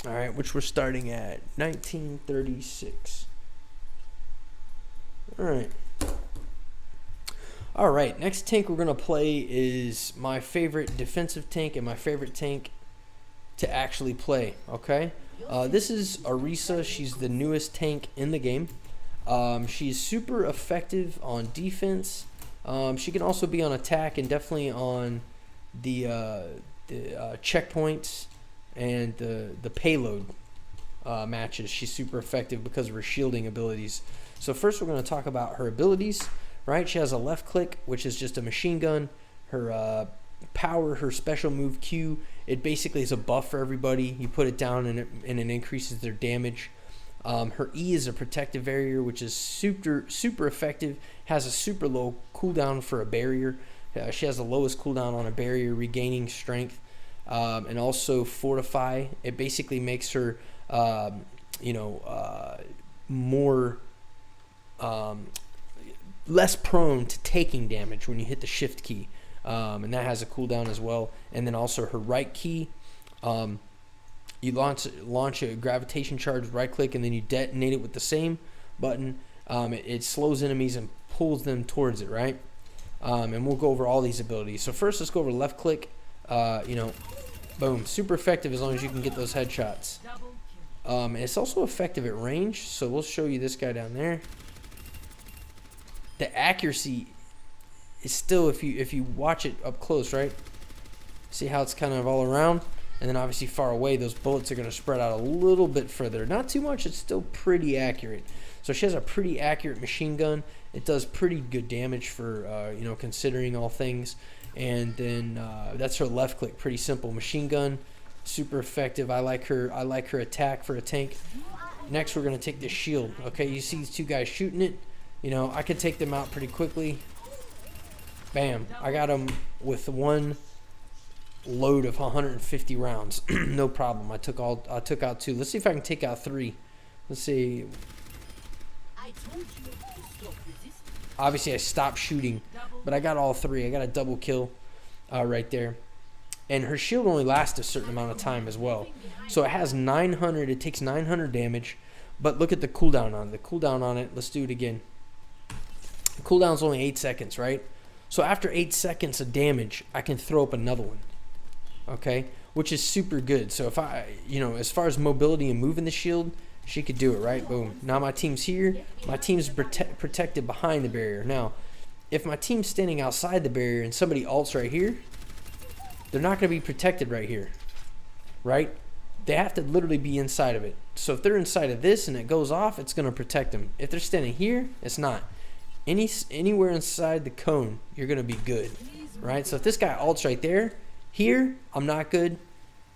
All right, which we're starting at 1936. All right. All right, next tank we're going to play is my favorite defensive tank and my favorite tank to actually play, okay? This is Orisa. She's the newest tank in the game. She's super effective on defense. She can also be on attack and definitely on the checkpoints and the payload matches. She's super effective because of her shielding abilities. So first we're going to talk about her abilities. Right, she has a left click, which is just a machine gun. Her power, her special move Q, it basically is a buff for everybody. You put it down and it increases their damage. Her E is a protective barrier, which is super effective. Has a super low cooldown for a barrier. She has the lowest cooldown on a barrier, regaining strength, and also fortify. It basically makes her, more. Less prone to taking damage when you hit the shift key, and that has a cooldown as well. And then also her right key, you launch a gravitation charge with right click, and then you detonate it with the same button. It slows enemies and pulls them towards it, right? And we'll go over all these abilities. So first let's go over left click. Boom, super effective as long as you can get those headshots. It's also effective at range, so we'll show you this guy down there. The accuracy is still, if you watch it up close, right? See how it's kind of all around? And then obviously far away, those bullets are going to spread out a little bit further. Not too much, it's still pretty accurate. So she has a pretty accurate machine gun. It does pretty good damage for, considering all things. And then that's her left click, pretty simple. Machine gun, super effective. I like her attack for a tank. Next, we're going to take the shield. Okay, you see these two guys shooting it. I could take them out pretty quickly. Bam. I got them with one load of 150 rounds. No problem. I took out two. Let's see if I can take out three. Let's see. Obviously, I stopped shooting, but I got all three. I got a double kill right there. And her shield only lasts a certain amount of time as well. So it has 900. It takes 900 damage. But look at the cooldown on it. The cooldown on it, let's do it again. The cooldown's only 8 seconds, right? So after 8 seconds of damage, I can throw up another one. Okay? Which is super good. So if I, as far as mobility and moving the shield, she could do it, right? Boom. Now my team's here. My team's protected behind the barrier. Now, if my team's standing outside the barrier and somebody ults right here, they're not going to be protected right here, right? They have to literally be inside of it. So if they're inside of this and it goes off, it's going to protect them. If they're standing here, it's not. Anywhere inside the cone, you're going to be good, right? So if this guy ults right there, here, I'm not good.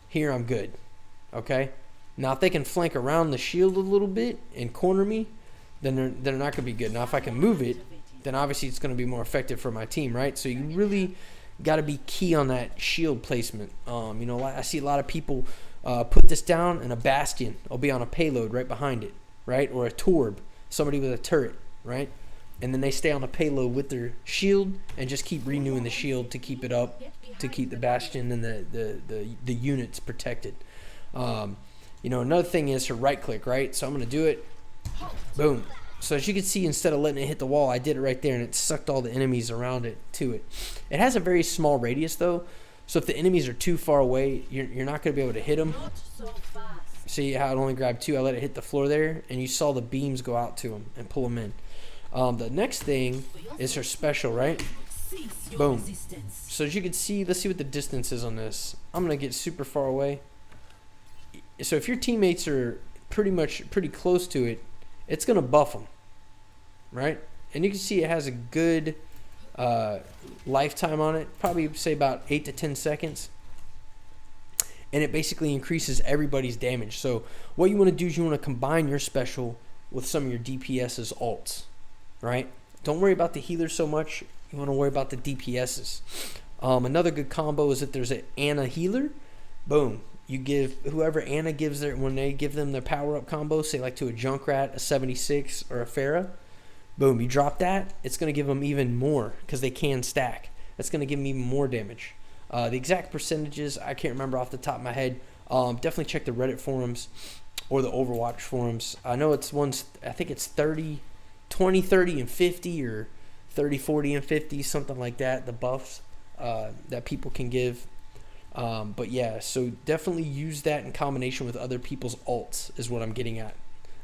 Here, I'm good, okay? Now, if they can flank around the shield a little bit and corner me, then they're not going to be good. Now, if I can move it, then obviously it's going to be more effective for my team, right? So you really got to be key on that shield placement. I see a lot of people put this down, and a bastion will be on a payload right behind it, right? Or a torb, somebody with a turret, right? And then they stay on the payload with their shield and just keep renewing the shield to keep it up, to keep the bastion and the units protected. Another thing is her right click, right? So I'm going to do it. Boom. So as you can see, instead of letting it hit the wall, I did it right there, and it sucked all the enemies around it to it. It has a very small radius, though. So if the enemies are too far away, you're not going to be able to hit them. See how it only grabbed two? I let it hit the floor there, and you saw the beams go out to them and pull them in. The next thing is her special, right? Boom. So as you can see, let's see what the distance is on this. I'm going to get super far away. So if your teammates are pretty close to it, it's going to buff them, right? And you can see it has a good lifetime on it, probably say about 8 to 10 seconds. And it basically increases everybody's damage. So what you want to do is you want to combine your special with some of your DPS's ults, right? Don't worry about the healers so much. You want to worry about the DPS's. Another good combo is if there's an Ana healer, boom. You give whoever Ana gives when they give them their power up combo, say like to a Junkrat, a 76, or a Pharah, boom, you drop that, it's going to give them even more because they can stack. That's going to give them even more damage. The exact percentages, I can't remember off the top of my head. Definitely check the Reddit forums or the Overwatch forums. I know it's ones, I think it's 30, 20, 30, and 50, or 30, 40, and 50, something like that, the buffs that people can give. But yeah, so definitely use that in combination with other people's ults is what I'm getting at.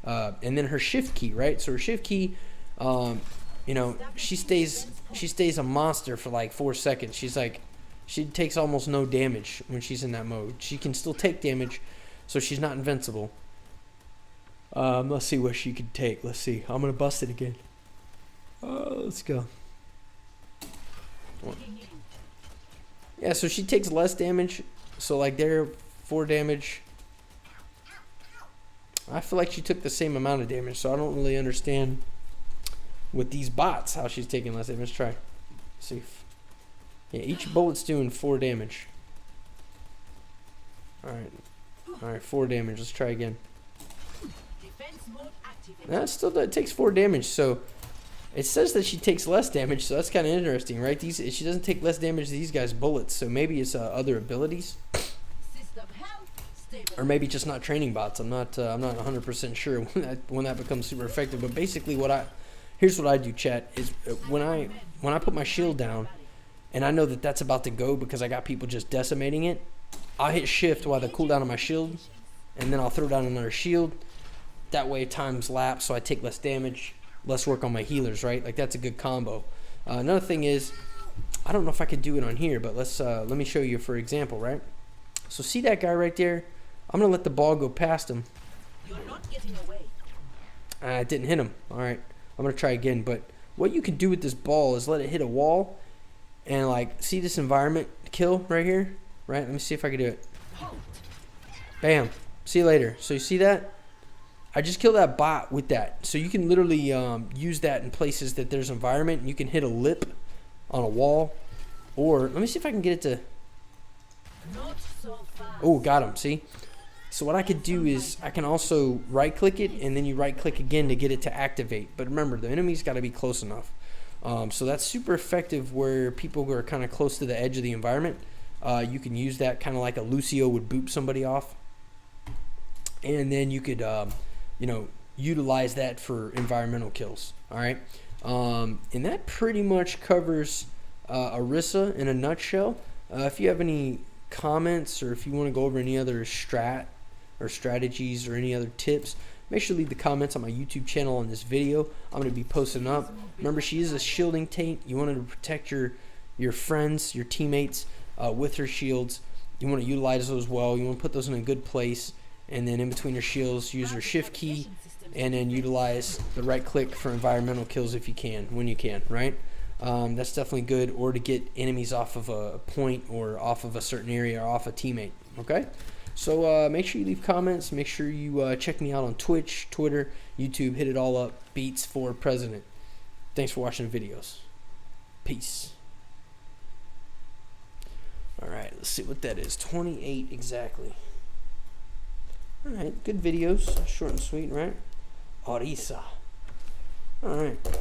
And then her shift key, right? So her shift key, you know, she stays a monster for like 4 seconds. She takes almost no damage when she's in that mode. She can still take damage, so she's not invincible. Let's see what she can take. Let's see. I'm gonna bust it again. Let's go. Yeah, so she takes less damage. So like there, 4 damage. I feel like she took the same amount of damage, so I don't really understand with these bots how she's taking less damage. Let's try. Let's see. Yeah, each bullet's doing 4 damage. Alright, 4 damage. Let's try again. That takes 4 damage, so it says that she takes less damage, so that's kind of interesting, right? She doesn't take less damage to these guys' bullets, so maybe it's other abilities, or maybe just not training bots. I'm not 100% sure when that becomes super effective. But basically, here's what I do, chat, is when I put my shield down, and I know that that's about to go because I got people just decimating it, I'll hit shift while the cooldown on my shield, and then I'll throw down another shield. That way time's lapse, so I take less damage, less work on my healers, right? Like, that's a good combo. Another thing is, I don't know if I could do it on here, but let me show you for example, right? So see that guy right there? I'm gonna let the ball go past him. You're not getting away. I didn't hit him. All right, I'm gonna try again. But what you can do with this ball is let it hit a wall, and like, see this environment kill right here, right? Let me see if I can do it. Bam. See you later. So you see that? I just killed that bot with that. So you can literally use that in places that there's environment. You can hit a lip on a wall, or let me see if I can get it to. Oh, got him. See? So what I could do is I can also right click it, and then you right click again to get it to activate. But remember, the enemy's got to be close enough. So that's super effective where people are kind of close to the edge of the environment. You can use that kind of like a Lucio would boop somebody off. And then you could, you know, utilize that for environmental kills. All right. And that pretty much covers Orisa in a nutshell. If you have any comments, or if you want to go over any other strategies or any other tips, make sure to leave the comments on my YouTube channel on this video. I'm going to be posting up. Remember, she is a shielding taint. You want to protect your friends, your teammates with her shields. You want to utilize those well. You want to put those in a good place, and then in between your shields, use your shift key, and then utilize the right click for environmental kills if you can, when you can, right? That's definitely good, or to get enemies off of a point, or off of a certain area, or off a teammate. Okay, so make sure you leave comments. Make sure you check me out on Twitch, Twitter, YouTube. Hit it all up. Beats for President. Thanks for watching the videos. Peace. All right, let's see what that is. 28 exactly. All right, good videos, short and sweet, right? Orisa. All right.